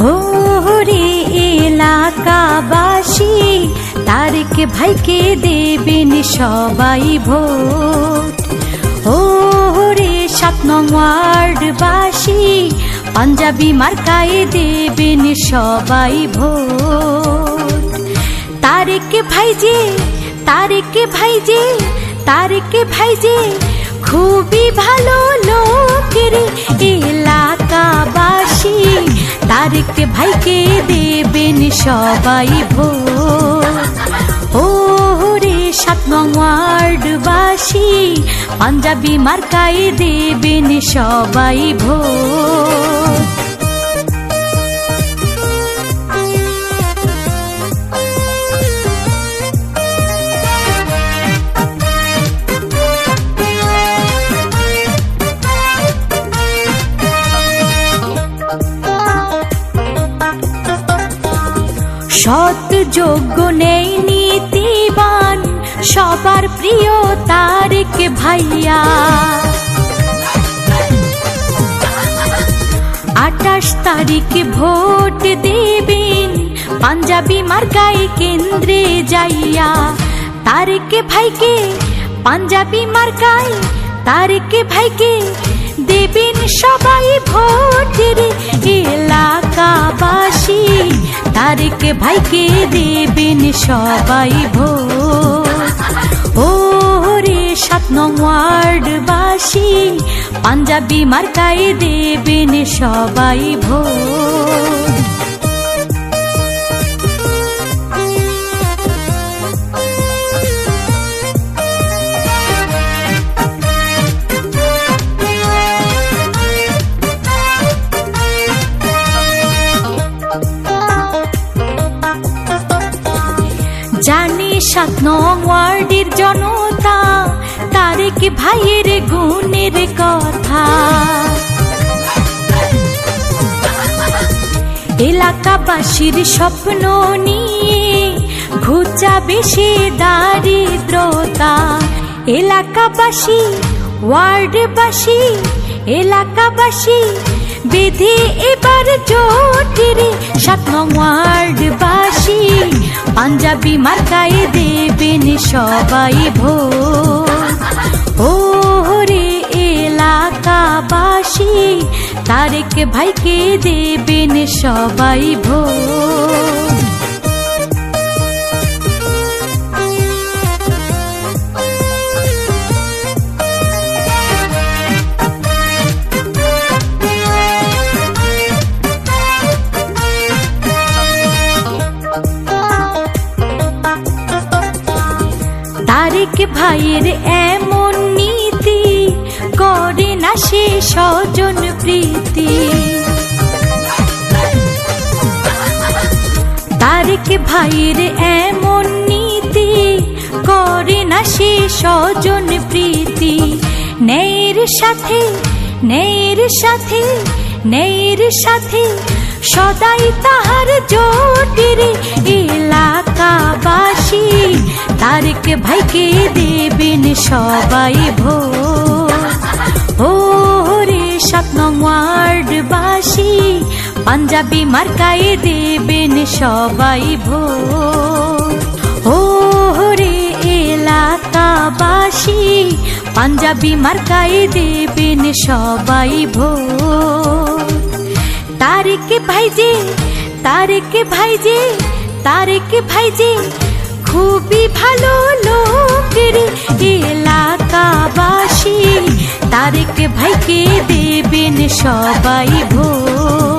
ওরে এলাকাবাসী, তারেক ভাইকে দেবেন সবাই ভোট। ওরে 7 নং ওয়ার্ডবাসী, পাঞ্জাবি মার্কায় দেবেন সবাই ভোট। তারেক ভাই যে, তারেক ভাই যে, তারেক ভাই যে খুবই ভালো লোক রে এলাকাবাসী, তারেক ভাইকে দেবেন সবাই ভোট। ওরে 7 নং ওয়ার্ডবাসী, পাঞ্জাবি মার্কায় দেবেন সবাই ভোট। সৎ যোগ্য নেই নীতিবান, সবার প্রিয় তারেক ভাইয়া। 28 তারিখে ভোট দেবেন পাঞ্জাবি মার্কায় কেন্দ্রে যাইয়া। তারেক ভাইকে পাঞ্জাবি মার্কায়, তারেক ভাইকে দেবেন সবাই ভোট রে এলাকাবাসী, তারেক ভাইকে দেবেন সবাই ভোট। ওরে 7 নং ওয়ার্ডবাসী, পাঞ্জাবি মার্কায় দেবেন সবাই ভোট। জানি 7 নং ওয়ার্ডের জনতা তারেক ভাইয়ের গুণের কথা। এলাকাবাসীর স্বপ্ন নিয়ে ঘুচাবে সে দারিদ্রতা। এলাকাবাসী, ওয়ার্ডবাসী, এলাকাবাসী বেঁধে এবার জোট রে 7 নং ওয়ার্ডবাসী, পাঞ্জাবি মার্কায় দেবেন সবাই ভোট। ওরে এলাকাবাসী, তারেক ভাইকে দেবেন সবাই ভোট। তারেক ভাইয়ের এমন নীতি করে না সে স্বজন প্রীতি। তারেক ভাইয়ের এমন নীতি করে না সে স্বজন প্রীতি। ন্যায়ের সাথে, ন্যায়ের সাথে, ন্যায়ের সাথে সদাই তাহার জোট রে এলাকাবাসী, তারেক ভাইকে দেবেন সবাই ভোট। ওরে 7 নং ওয়ার্ডবাসী, পাঞ্জাবি মার্কায় দেবেন সবাই ভোট। ওরে এলাকাবাসী, পাঞ্জাবি মার্কায় দেবেন সবাই ভোট। তারেক ভাই যে, তারেক ভাই যে, তারেক ভাই যে খুবই ভালো লোক রে এলাকাবাসী, তারেক ভাইকে দেবেন সবাই ভোট।